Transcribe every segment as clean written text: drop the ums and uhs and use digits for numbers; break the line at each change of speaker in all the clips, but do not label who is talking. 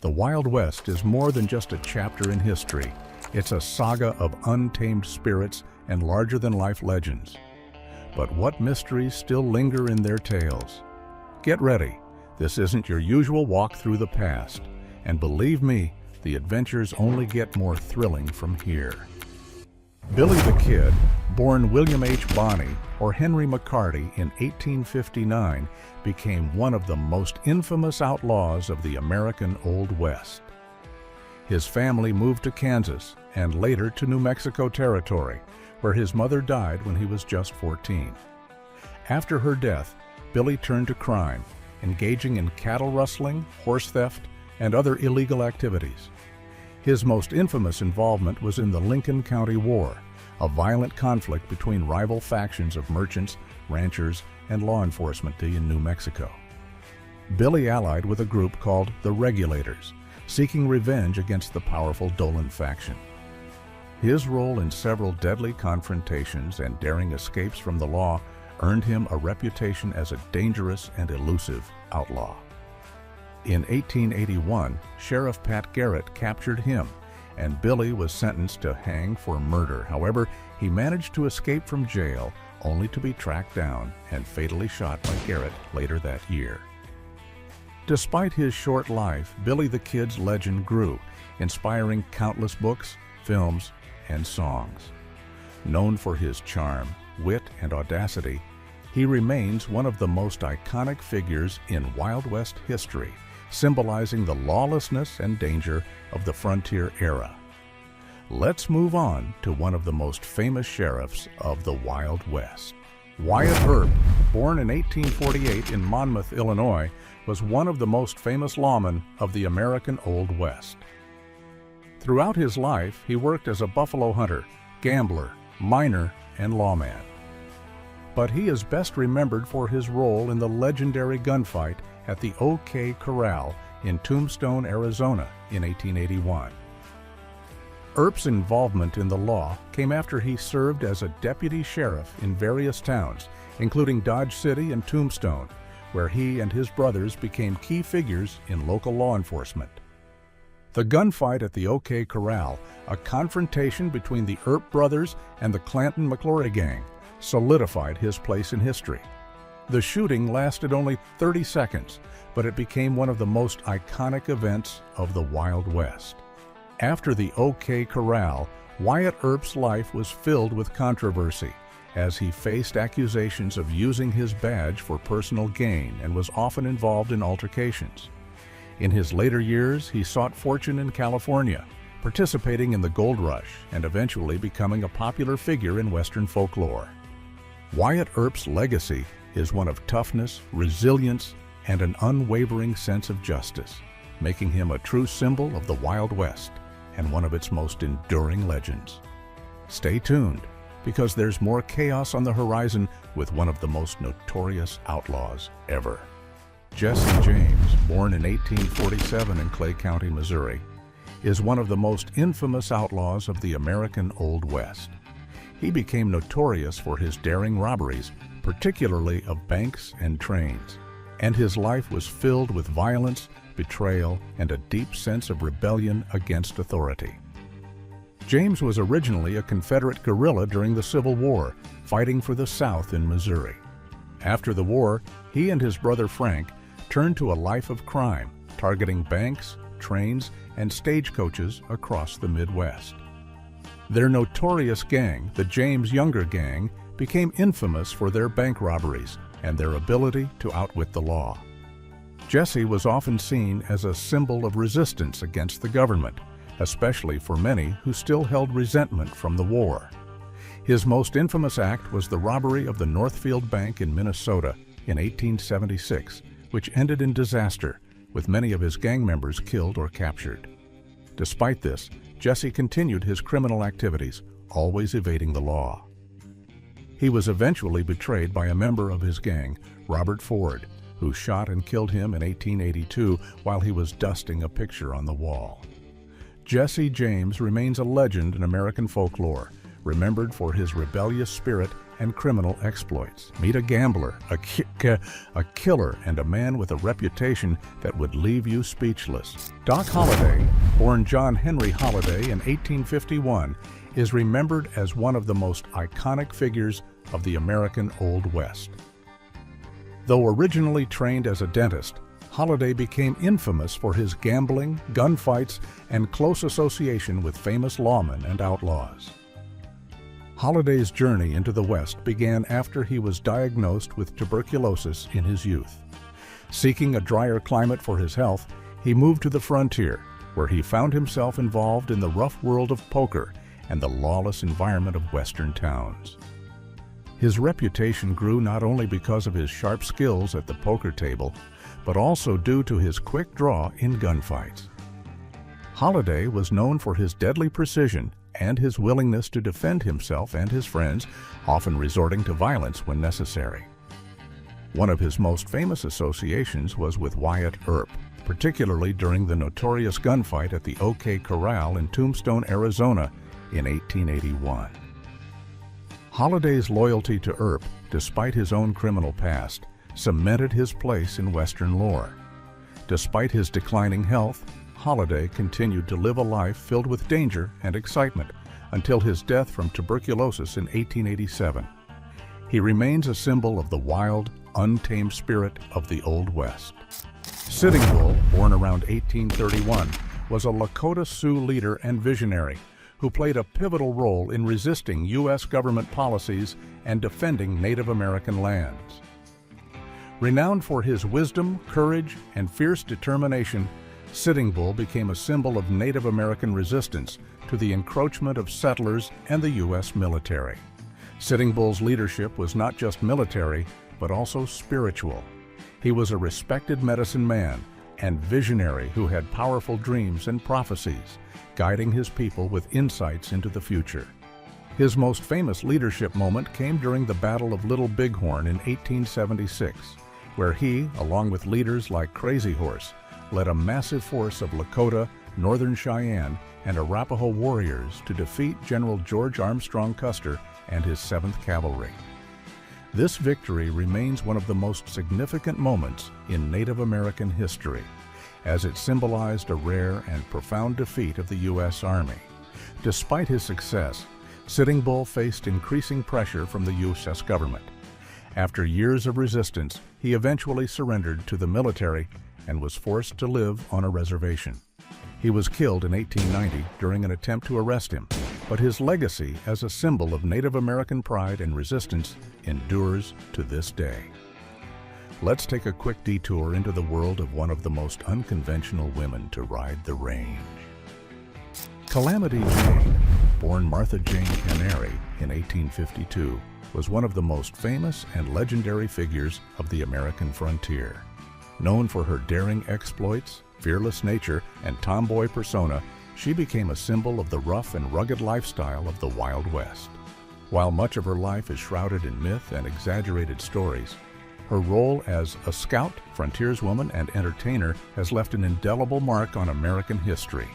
The Wild West is more than just a chapter in history. It's a saga of untamed spirits and larger-than-life legends. But what mysteries still linger in their tales? Get ready. This isn't your usual walk through the past. And believe me, the adventures only get more thrilling from here. Billy the Kid, born William H. Bonney or Henry McCarty in 1859, became one of the most infamous outlaws of the American Old West. His family moved to Kansas and later to New Mexico Territory, where his mother died when he was just 14. After her death, Billy turned to crime, engaging in cattle rustling, horse theft, and other illegal activities. His most infamous involvement was in the Lincoln County War, a violent conflict between rival factions of merchants, ranchers, and law enforcement in New Mexico. Billy allied with a group called the Regulators, seeking revenge against the powerful Dolan faction. His role in several deadly confrontations and daring escapes from the law earned him a reputation as a dangerous and elusive outlaw. In 1881, Sheriff Pat Garrett captured him, and Billy was sentenced to hang for murder. However, he managed to escape from jail, only to be tracked down and fatally shot by Garrett later that year. Despite his short life, Billy the Kid's legend grew, inspiring countless books, films, and songs. Known for his charm, wit, and audacity, he remains one of the most iconic figures in Wild West history, symbolizing the lawlessness and danger of the frontier era. Let's move on to one of the most famous sheriffs of the Wild West. Wyatt Earp, born in 1848 in Monmouth, Illinois, was one of the most famous lawmen of the American Old West. Throughout his life, he worked as a buffalo hunter, gambler, miner, and lawman. But he is best remembered for his role in the legendary gunfight at the OK Corral in Tombstone, Arizona in 1881. Earp's involvement in the law came after he served as a deputy sheriff in various towns, including Dodge City and Tombstone, where he and his brothers became key figures in local law enforcement. The gunfight at the OK Corral, a confrontation between the Earp brothers and the Clanton-McClory gang, solidified his place in history. The shooting lasted only 30 seconds, but it became one of the most iconic events of the Wild West. After the OK Corral, Wyatt Earp's life was filled with controversy, as he faced accusations of using his badge for personal gain and was often involved in altercations. In his later years, he sought fortune in California, participating in the gold rush and eventually becoming a popular figure in Western folklore. Wyatt Earp's legacy is one of toughness, resilience, and an unwavering sense of justice, making him a true symbol of the Wild West and one of its most enduring legends. Stay tuned, because there's more chaos on the horizon with one of the most notorious outlaws ever. Jesse James, born in 1847 in Clay County, Missouri, is one of the most infamous outlaws of the American Old West. He became notorious for his daring robberies, particularly of banks and trains, and his life was filled with violence, betrayal, and a deep sense of rebellion against authority. James was originally a Confederate guerrilla during the Civil War, fighting for the South in Missouri. After the war, he and his brother Frank turned to a life of crime, targeting banks, trains, and stagecoaches across the Midwest. Their notorious gang, the James Younger Gang, became infamous for their bank robberies and their ability to outwit the law. Jesse was often seen as a symbol of resistance against the government, especially for many who still held resentment from the war. His most infamous act was the robbery of the Northfield Bank in Minnesota in 1876, which ended in disaster, with many of his gang members killed or captured. Despite this, Jesse continued his criminal activities, always evading the law. He was eventually betrayed by a member of his gang, Robert Ford, who shot and killed him in 1882 while he was dusting a picture on the wall. Jesse James remains a legend in American folklore, remembered for his rebellious spirit and criminal exploits. Meet a gambler, a killer, and a man with a reputation that would leave you speechless. Doc Holliday, born John Henry Holliday in 1851, is remembered as one of the most iconic figures of the American Old West. Though originally trained as a dentist, Holliday became infamous for his gambling, gunfights, and close association with famous lawmen and outlaws. Holliday's journey into the West began after he was diagnosed with tuberculosis in his youth. Seeking a drier climate for his health, he moved to the frontier, where he found himself involved in the rough world of poker and the lawless environment of Western towns. His reputation grew not only because of his sharp skills at the poker table, but also due to his quick draw in gunfights. Holliday was known for his deadly precision and his willingness to defend himself and his friends, often resorting to violence when necessary. One of his most famous associations was with Wyatt Earp, particularly during the notorious gunfight at the OK Corral in Tombstone, Arizona in 1881. Holliday's loyalty to Earp, despite his own criminal past, cemented his place in Western lore. Despite his declining health, Holliday continued to live a life filled with danger and excitement until his death from tuberculosis in 1887. He remains a symbol of the wild, untamed spirit of the Old West. Sitting Bull, born around 1831, was a Lakota Sioux leader and visionary who played a pivotal role in resisting U.S. government policies and defending Native American lands. Renowned for his wisdom, courage, and fierce determination, Sitting Bull became a symbol of Native American resistance to the encroachment of settlers and the U.S. military. Sitting Bull's leadership was not just military, but also spiritual. He was a respected medicine man and visionary who had powerful dreams and prophecies, guiding his people with insights into the future. His most famous leadership moment came during the Battle of Little Bighorn in 1876, where he, along with leaders like Crazy Horse, led a massive force of Lakota, Northern Cheyenne, and Arapaho warriors to defeat General George Armstrong Custer and his 7th Cavalry. This victory remains one of the most significant moments in Native American history, as it symbolized a rare and profound defeat of the U.S. Army. Despite his success, Sitting Bull faced increasing pressure from the U.S. government. After years of resistance, he eventually surrendered to the military and was forced to live on a reservation. He was killed in 1890 during an attempt to arrest him, but his legacy as a symbol of Native American pride and resistance endures to this day. Let's take a quick detour into the world of one of the most unconventional women to ride the range. Calamity Jane, born Martha Jane Canary in 1852, was one of the most famous and legendary figures of the American frontier. Known for her daring exploits, fearless nature, and tomboy persona, she became a symbol of the rough and rugged lifestyle of the Wild West. While much of her life is shrouded in myth and exaggerated stories, her role as a scout, frontierswoman, and entertainer has left an indelible mark on American history.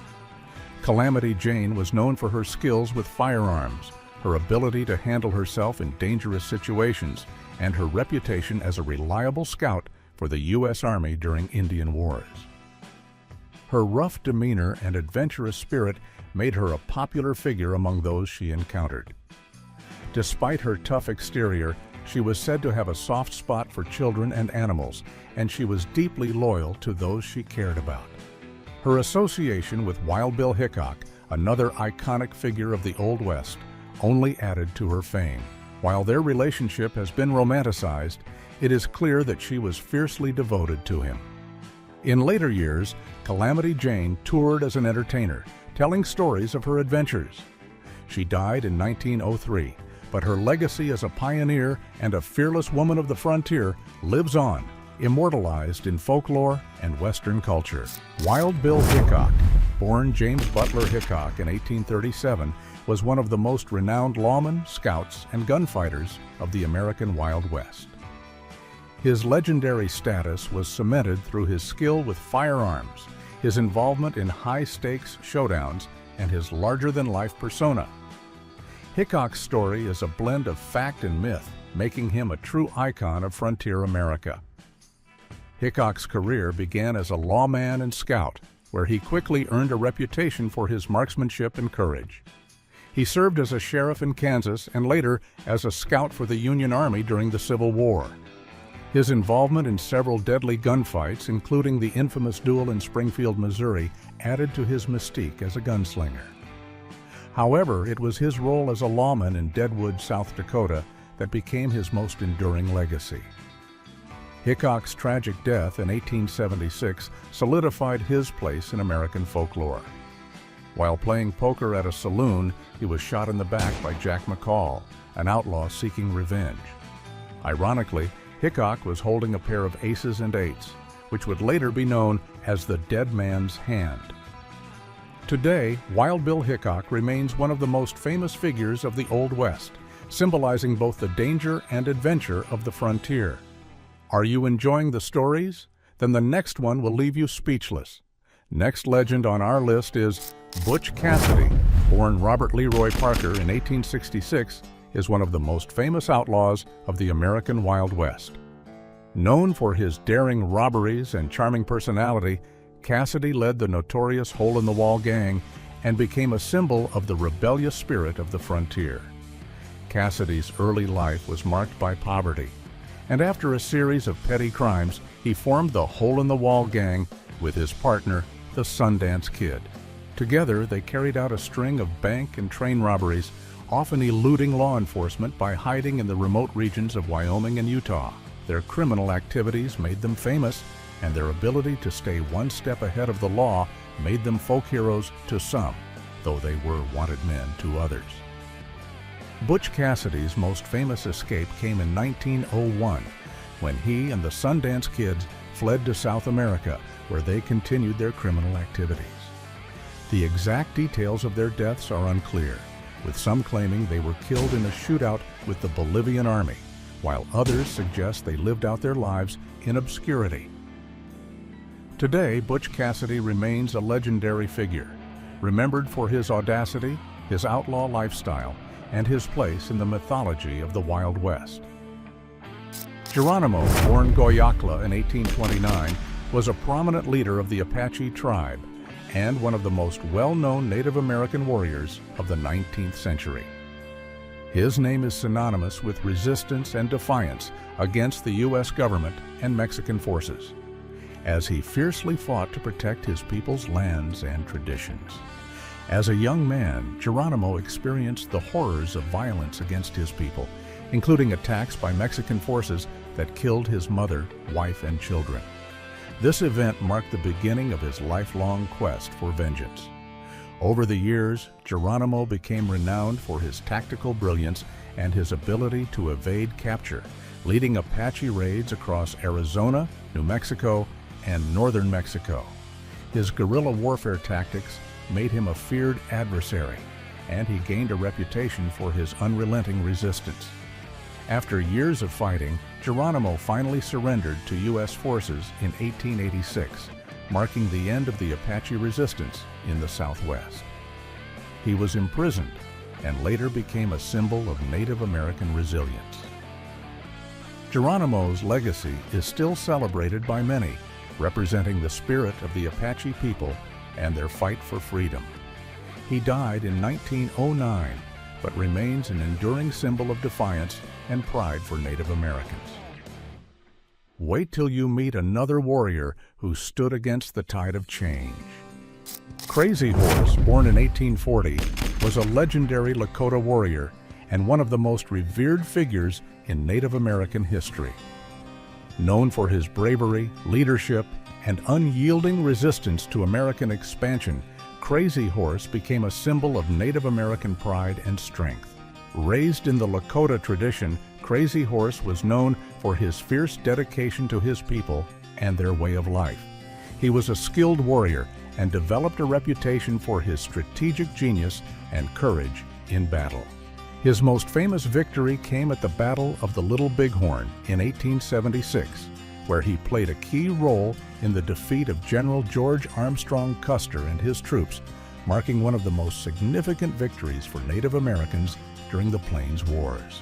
Calamity Jane was known for her skills with firearms, her ability to handle herself in dangerous situations, and her reputation as a reliable scout for the U.S. Army during Indian Wars. Her rough demeanor and adventurous spirit made her a popular figure among those she encountered. Despite her tough exterior, she was said to have a soft spot for children and animals, and she was deeply loyal to those she cared about. Her association with Wild Bill Hickok, another iconic figure of the Old West, only added to her fame. While their relationship has been romanticized, it is clear that she was fiercely devoted to him. In later years, Calamity Jane toured as an entertainer, telling stories of her adventures. She died in 1903, but her legacy as a pioneer and a fearless woman of the frontier lives on, immortalized in folklore and Western culture. Wild Bill Hickok, born James Butler Hickok in 1837, was one of the most renowned lawmen, scouts, and gunfighters of the American Wild West. His legendary status was cemented through his skill with firearms, his involvement in high-stakes showdowns, and his larger-than-life persona. Hickok's story is a blend of fact and myth, making him a true icon of frontier America. Hickok's career began as a lawman and scout, where he quickly earned a reputation for his marksmanship and courage. He served as a sheriff in Kansas and later as a scout for the Union Army during the Civil War. His involvement in several deadly gunfights, including the infamous duel in Springfield, Missouri, added to his mystique as a gunslinger. However, it was his role as a lawman in Deadwood, South Dakota, that became his most enduring legacy. Hickok's tragic death in 1876 solidified his place in American folklore. While playing poker at a saloon, he was shot in the back by Jack McCall, an outlaw seeking revenge. Ironically, Hickok was holding a pair of aces and eights, which would later be known as the dead man's hand. Today, Wild Bill Hickok remains one of the most famous figures of the Old West, symbolizing both the danger and adventure of the frontier. Are you enjoying the stories? Then the next one will leave you speechless. Next legend on our list is Butch Cassidy, born Robert Leroy Parker in 1866, is one of the most famous outlaws of the American Wild West. Known for his daring robberies and charming personality, Cassidy led the notorious Hole-in-the-Wall gang and became a symbol of the rebellious spirit of the frontier. Cassidy's early life was marked by poverty, and after a series of petty crimes, he formed the Hole-in-the-Wall gang with his partner, the Sundance Kid. Together, they carried out a string of bank and train robberies, often eluding law enforcement by hiding in the remote regions of Wyoming and Utah. Their criminal activities made them famous, and their ability to stay one step ahead of the law made them folk heroes to some, though they were wanted men to others. Butch Cassidy's most famous escape came in 1901, when he and the Sundance Kids fled to South America, where they continued their criminal activities. The exact details of their deaths are unclear, with some claiming they were killed in a shootout with the Bolivian army, while others suggest they lived out their lives in obscurity. Today, Butch Cassidy remains a legendary figure, remembered for his audacity, his outlaw lifestyle, and his place in the mythology of the Wild West. Geronimo, born Goyakla in 1829, was a prominent leader of the Apache tribe and one of the most well-known Native American warriors of the 19th century. His name is synonymous with resistance and defiance against the U.S. government and Mexican forces, as he fiercely fought to protect his people's lands and traditions. As a young man, Geronimo experienced the horrors of violence against his people, including attacks by Mexican forces that killed his mother, wife, and children. This event marked the beginning of his lifelong quest for vengeance. Over the years, Geronimo became renowned for his tactical brilliance and his ability to evade capture, leading Apache raids across Arizona, New Mexico, and northern Mexico. His guerrilla warfare tactics made him a feared adversary, and he gained a reputation for his unrelenting resistance. After years of fighting, Geronimo finally surrendered to U.S. forces in 1886, marking the end of the Apache resistance in the Southwest. He was imprisoned and later became a symbol of Native American resilience. Geronimo's legacy is still celebrated by many, representing the spirit of the Apache people and their fight for freedom. He died in 1909, but remains an enduring symbol of defiance and pride for Native Americans. Wait till you meet another warrior who stood against the tide of change. Crazy Horse, born in 1840, was a legendary Lakota warrior and one of the most revered figures in Native American history. Known for his bravery, leadership, and unyielding resistance to American expansion, Crazy Horse became a symbol of Native American pride and strength. Raised in the Lakota tradition, Crazy Horse was known for his fierce dedication to his people and their way of life. He was a skilled warrior and developed a reputation for his strategic genius and courage in battle. His most famous victory came at the Battle of the Little Bighorn in 1876, where he played a key role in the defeat of General George Armstrong Custer and his troops, marking one of the most significant victories for Native Americans during the Plains Wars.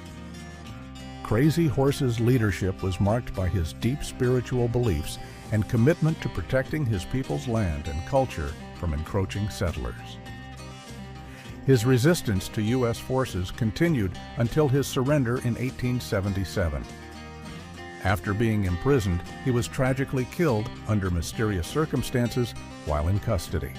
Crazy Horse's leadership was marked by his deep spiritual beliefs and commitment to protecting his people's land and culture from encroaching settlers. His resistance to U.S. forces continued until his surrender in 1877. After being imprisoned, he was tragically killed under mysterious circumstances while in custody.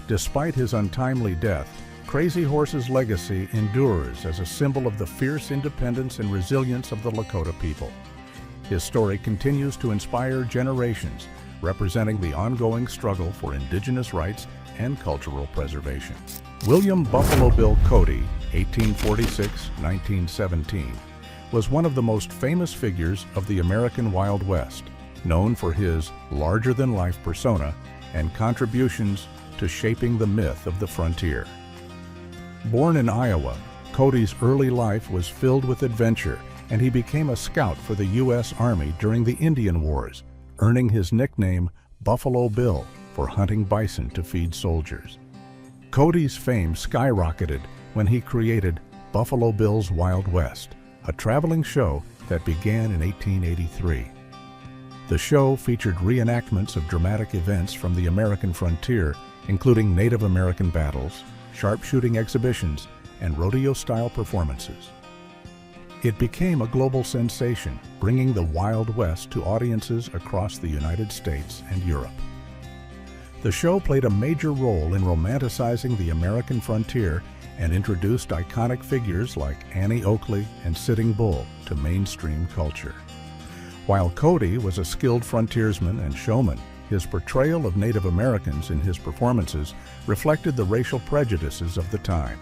Despite his untimely death, Crazy Horse's legacy endures as a symbol of the fierce independence and resilience of the Lakota people. His story continues to inspire generations, representing the ongoing struggle for indigenous rights and cultural preservation. William Buffalo Bill Cody, 1846-1917, was one of the most famous figures of the American Wild West, known for his larger-than-life persona and contributions to shaping the myth of the frontier. Born in Iowa, Cody's early life was filled with adventure, and he became a scout for the U.S. Army during the Indian Wars, earning his nickname Buffalo Bill for hunting bison to feed soldiers. Cody's fame skyrocketed when he created Buffalo Bill's Wild West, a traveling show that began in 1883. The show featured reenactments of dramatic events from the American frontier, including Native American battles, sharpshooting exhibitions, and rodeo-style performances. It became a global sensation, bringing the Wild West to audiences across the United States and Europe. The show played a major role in romanticizing the American frontier and introduced iconic figures like Annie Oakley and Sitting Bull to mainstream culture. While Cody was a skilled frontiersman and showman, his portrayal of Native Americans in his performances reflected the racial prejudices of the time.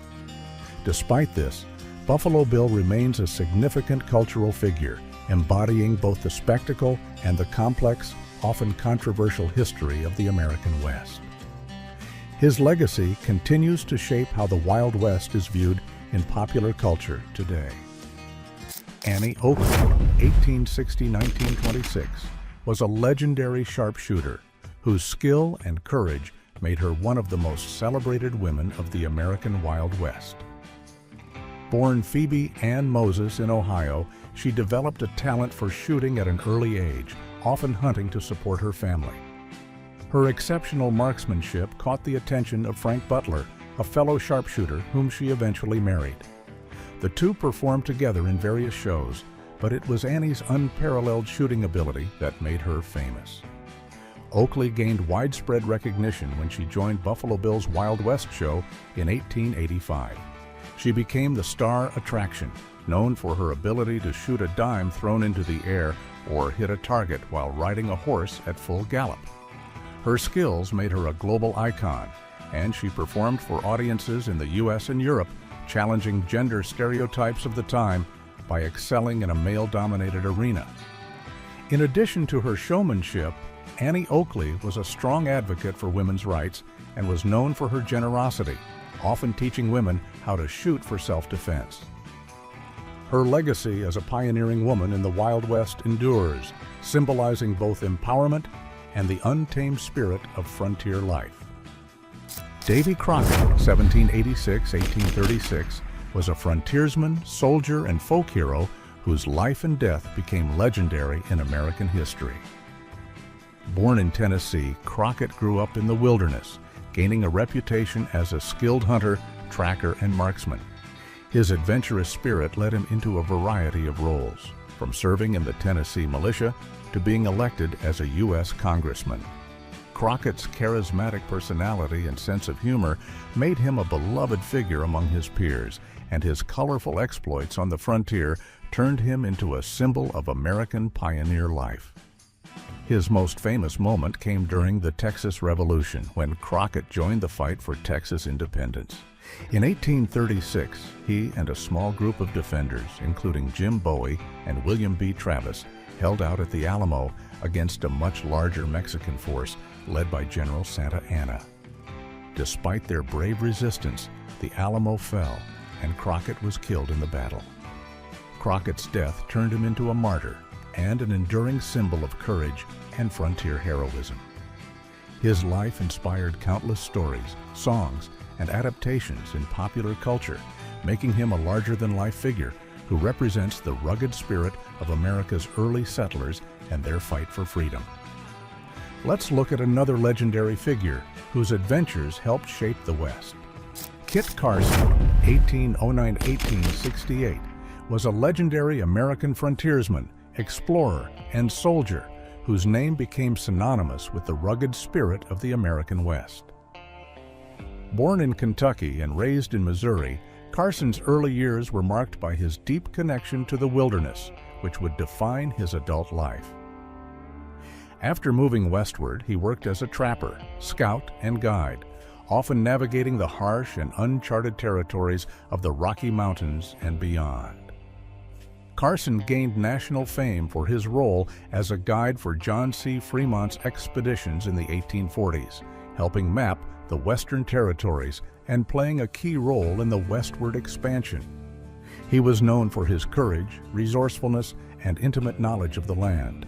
Despite this, Buffalo Bill remains a significant cultural figure, embodying both the spectacle and the complex, often controversial history of the American West. His legacy continues to shape how the Wild West is viewed in popular culture today. Annie Oakley, 1860-1926, was a legendary sharpshooter whose skill and courage made her one of the most celebrated women of the American Wild West. Born Phoebe Ann Moses in Ohio, she developed a talent for shooting at an early age, often hunting to support her family. Her exceptional marksmanship caught the attention of Frank Butler, a fellow sharpshooter whom she eventually married. The two performed together in various shows, but it was Annie's unparalleled shooting ability that made her famous. Oakley gained widespread recognition when she joined Buffalo Bill's Wild West show in 1885. She became the star attraction, known for her ability to shoot a dime thrown into the air or hit a target while riding a horse at full gallop. Her skills made her a global icon, and she performed for audiences in the U.S. and Europe, challenging gender stereotypes of the time by excelling in a male-dominated arena. In addition to her showmanship, Annie Oakley was a strong advocate for women's rights and was known for her generosity, often teaching women how to shoot for self-defense. Her legacy as a pioneering woman in the Wild West endures, symbolizing both empowerment and the untamed spirit of frontier life. Davy Crockett, 1786-1836, was a frontiersman, soldier, and folk hero whose life and death became legendary in American history. Born in Tennessee, Crockett grew up in the wilderness, gaining a reputation as a skilled hunter, tracker, and marksman. His adventurous spirit led him into a variety of roles, from serving in the Tennessee militia to being elected as a U.S. congressman. Crockett's charismatic personality and sense of humor made him a beloved figure among his peers, and his colorful exploits on the frontier turned him into a symbol of American pioneer life. His most famous moment came during the Texas Revolution, when Crockett joined the fight for Texas independence. In 1836, he and a small group of defenders, including Jim Bowie and William B. Travis, held out at the Alamo against a much larger Mexican force led by General Santa Anna. Despite their brave resistance, the Alamo fell, and Crockett was killed in the battle. Crockett's death turned him into a martyr and an enduring symbol of courage and frontier heroism. His life inspired countless stories, songs, and adaptations in popular culture, making him a larger-than-life figure who represents the rugged spirit of America's early settlers and their fight for freedom. Let's look at another legendary figure whose adventures helped shape the West. Kit Carson, 1809–1868, was a legendary American frontiersman, explorer, and soldier whose name became synonymous with the rugged spirit of the American West. Born in Kentucky and raised in Missouri, Carson's early years were marked by his deep connection to the wilderness, which would define his adult life. After moving westward, he worked as a trapper, scout, and guide, often navigating the harsh and uncharted territories of the Rocky Mountains and beyond. Carson gained national fame for his role as a guide for John C. Fremont's expeditions in the 1840s, helping map the Western Territories and playing a key role in the westward expansion. He was known for his courage, resourcefulness, and intimate knowledge of the land,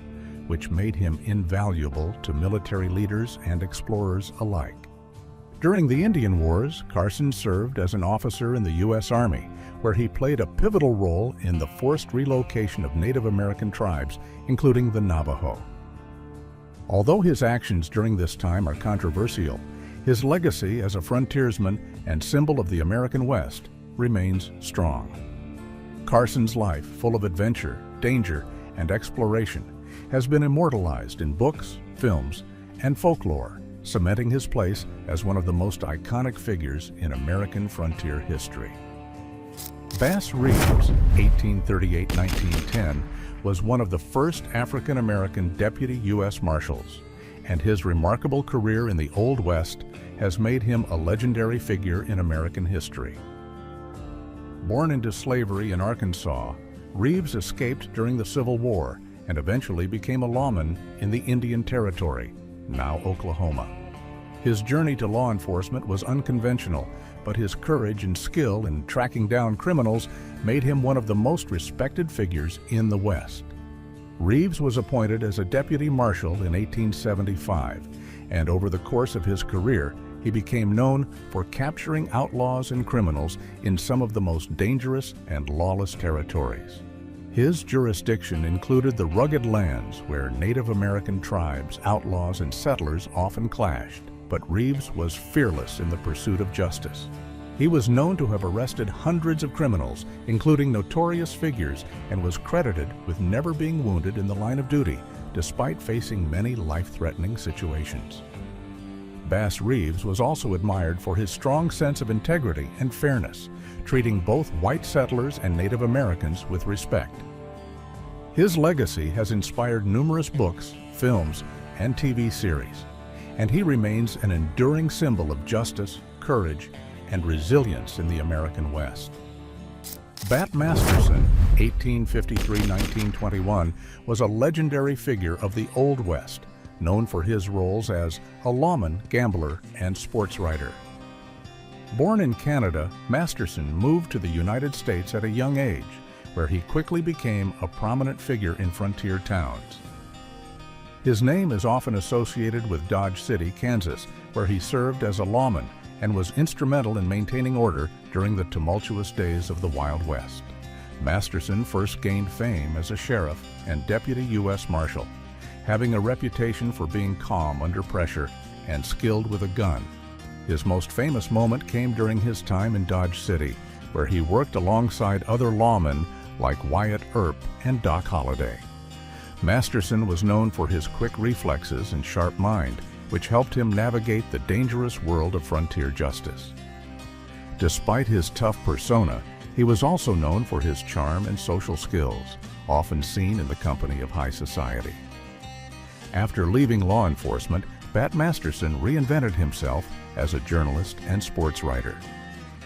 which made him invaluable to military leaders and explorers alike. During the Indian Wars, Carson served as an officer in the U.S. Army, where he played a pivotal role in the forced relocation of Native American tribes, including the Navajo. Although his actions during this time are controversial, his legacy as a frontiersman and symbol of the American West remains strong. Carson's life, full of adventure, danger, and exploration, has been immortalized in books, films, and folklore, cementing his place as one of the most iconic figures in American frontier history. Bass Reeves, 1838–1910, was one of the first African-American deputy U.S. Marshals, and his remarkable career in the Old West has made him a legendary figure in American history. Born into slavery in Arkansas, Reeves escaped during the Civil War and eventually became a lawman in the Indian Territory, now Oklahoma. His journey to law enforcement was unconventional, but his courage and skill in tracking down criminals made him one of the most respected figures in the West. Reeves was appointed as a deputy marshal in 1875, and over the course of his career, he became known for capturing outlaws and criminals in some of the most dangerous and lawless territories. His jurisdiction included the rugged lands where Native American tribes, outlaws, and settlers often clashed, but Reeves was fearless in the pursuit of justice. He was known to have arrested hundreds of criminals, including notorious figures, and was credited with never being wounded in the line of duty, despite facing many life-threatening situations. Bass Reeves was also admired for his strong sense of integrity and fairness, treating both white settlers and Native Americans with respect. His legacy has inspired numerous books, films, and TV series, and he remains an enduring symbol of justice, courage, and resilience in the American West. Bat Masterson, 1853–1921, was a legendary figure of the Old West, known for his roles as a lawman, gambler, and sports writer. Born in Canada, Masterson moved to the United States at a young age, where he quickly became a prominent figure in frontier towns. His name is often associated with Dodge City, Kansas, where he served as a lawman and was instrumental in maintaining order during the tumultuous days of the Wild West. Masterson first gained fame as a sheriff and deputy U.S. Marshal, having a reputation for being calm under pressure and skilled with a gun. His most famous moment came during his time in Dodge City, where he worked alongside other lawmen like Wyatt Earp and Doc Holliday. Masterson was known for his quick reflexes and sharp mind, which helped him navigate the dangerous world of frontier justice. Despite his tough persona, he was also known for his charm and social skills, often seen in the company of high society. After leaving law enforcement, Bat Masterson reinvented himself as a journalist and sports writer.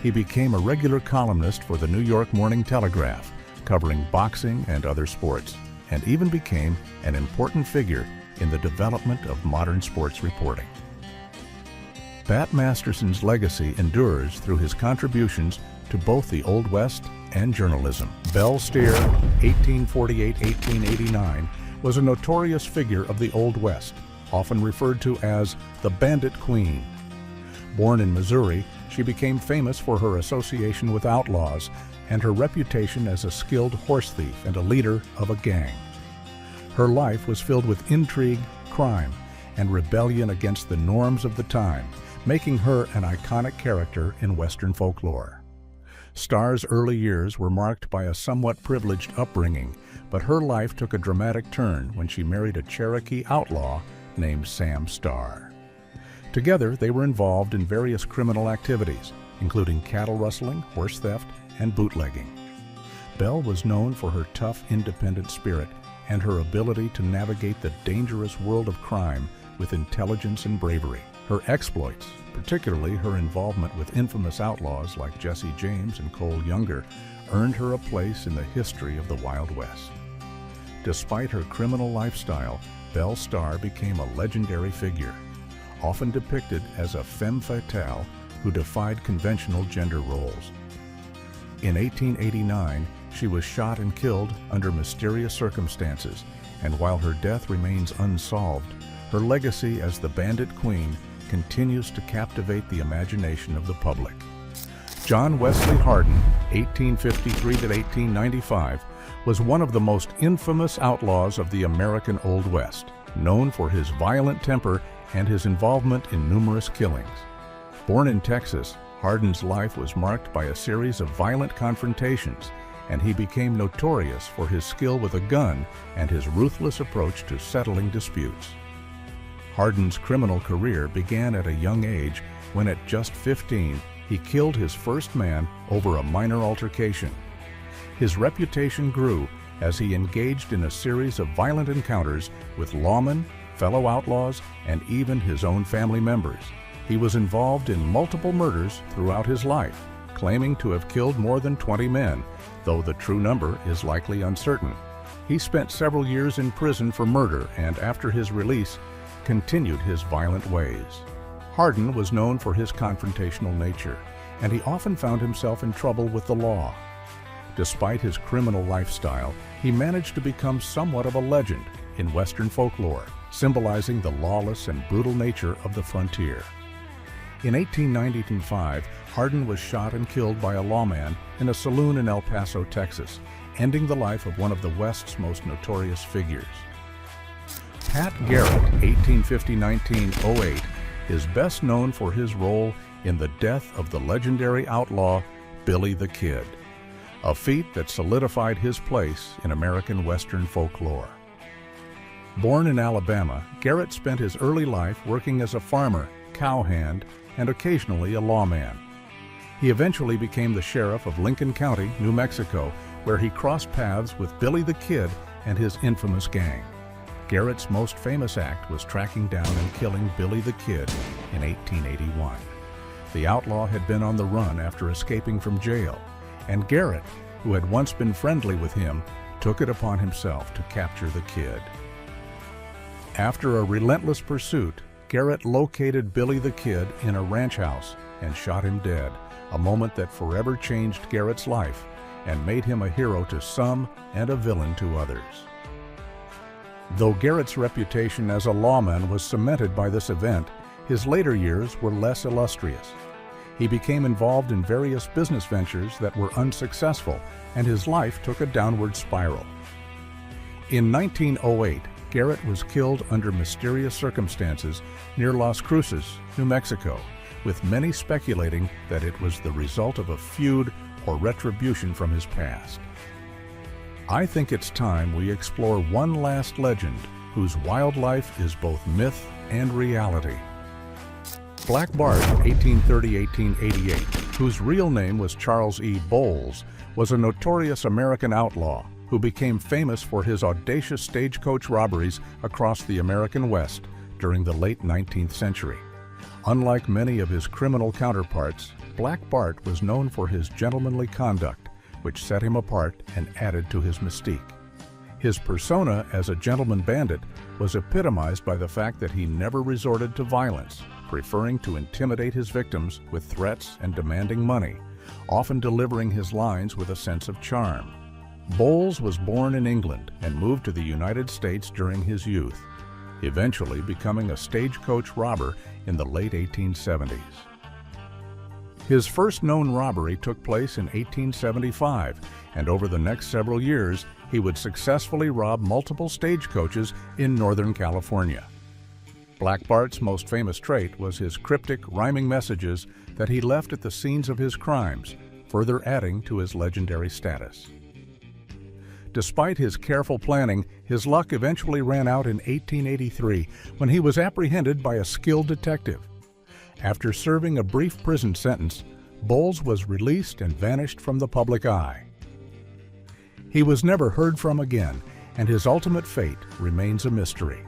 He became a regular columnist for the New York Morning Telegraph, covering boxing and other sports, and even became an important figure in the development of modern sports reporting. Bat Masterson's legacy endures through his contributions to both the Old West and journalism. Belle Steer, 1848–1889, was a notorious figure of the Old West, often referred to as the Bandit Queen. Born in Missouri, she became famous for her association with outlaws and her reputation as a skilled horse thief and a leader of a gang. Her life was filled with intrigue, crime, and rebellion against the norms of the time, making her an iconic character in Western folklore. Starr's early years were marked by a somewhat privileged upbringing, but her life took a dramatic turn when she married a Cherokee outlaw named Sam Starr. Together, they were involved in various criminal activities, including cattle rustling, horse theft, and bootlegging. Belle was known for her tough, independent spirit and her ability to navigate the dangerous world of crime with intelligence and bravery. Her exploits, particularly her involvement with infamous outlaws like Jesse James and Cole Younger, earned her a place in the history of the Wild West. Despite her criminal lifestyle, Belle Starr became a legendary figure, often depicted as a femme fatale who defied conventional gender roles. In 1889, she was shot and killed under mysterious circumstances, and while her death remains unsolved, her legacy as the Bandit Queen continues to captivate the imagination of the public. John Wesley Hardin, 1853 to 1895, was one of the most infamous outlaws of the American Old West, known for his violent temper and his involvement in numerous killings. Born in Texas, Hardin's life was marked by a series of violent confrontations, and he became notorious for his skill with a gun and his ruthless approach to settling disputes. Hardin's criminal career began at a young age when, at just 15, he killed his first man over a minor altercation. His reputation grew as he engaged in a series of violent encounters with lawmen, fellow outlaws, and even his own family members. He was involved in multiple murders throughout his life, claiming to have killed more than 20 men, though the true number is likely uncertain. He spent several years in prison for murder and, after his release, continued his violent ways. Hardin was known for his confrontational nature, and he often found himself in trouble with the law. Despite his criminal lifestyle, he managed to become somewhat of a legend in Western folklore, symbolizing the lawless and brutal nature of the frontier. In 1895, Hardin was shot and killed by a lawman in a saloon in El Paso, Texas, ending the life of one of the West's most notorious figures. Pat Garrett, 1850-1908, is best known for his role in the death of the legendary outlaw Billy the Kid, a feat that solidified his place in American Western folklore. Born in Alabama, Garrett spent his early life working as a farmer, cowhand, and occasionally a lawman. He eventually became the sheriff of Lincoln County, New Mexico, where he crossed paths with Billy the Kid and his infamous gang. Garrett's most famous act was tracking down and killing Billy the Kid in 1881. The outlaw had been on the run after escaping from jail, and Garrett, who had once been friendly with him, took it upon himself to capture the kid. After a relentless pursuit, Garrett located Billy the Kid in a ranch house and shot him dead, a moment that forever changed Garrett's life and made him a hero to some and a villain to others. Though Garrett's reputation as a lawman was cemented by this event, his later years were less illustrious. He became involved in various business ventures that were unsuccessful, and his life took a downward spiral. In 1908, Garrett was killed under mysterious circumstances near Las Cruces, New Mexico, with many speculating that it was the result of a feud or retribution from his past. I think it's time we explore one last legend whose wildlife is both myth and reality. Black Bart, 1830-1888, whose real name was Charles E. Bowles, was a notorious American outlaw who became famous for his audacious stagecoach robberies across the American West during the late 19th century. Unlike many of his criminal counterparts, Black Bart was known for his gentlemanly conduct, which set him apart and added to his mystique. His persona as a gentleman bandit was epitomized by the fact that he never resorted to violence, preferring to intimidate his victims with threats and demanding money, often delivering his lines with a sense of charm. Bowles was born in England and moved to the United States during his youth, eventually becoming a stagecoach robber in the late 1870s. His first known robbery took place in 1875, and over the next several years, he would successfully rob multiple stagecoaches in Northern California. Black Bart's most famous trait was his cryptic, rhyming messages that he left at the scenes of his crimes, further adding to his legendary status. Despite his careful planning, his luck eventually ran out in 1883 when he was apprehended by a skilled detective. After serving a brief prison sentence, Bowles was released and vanished from the public eye. He was never heard from again, and his ultimate fate remains a mystery.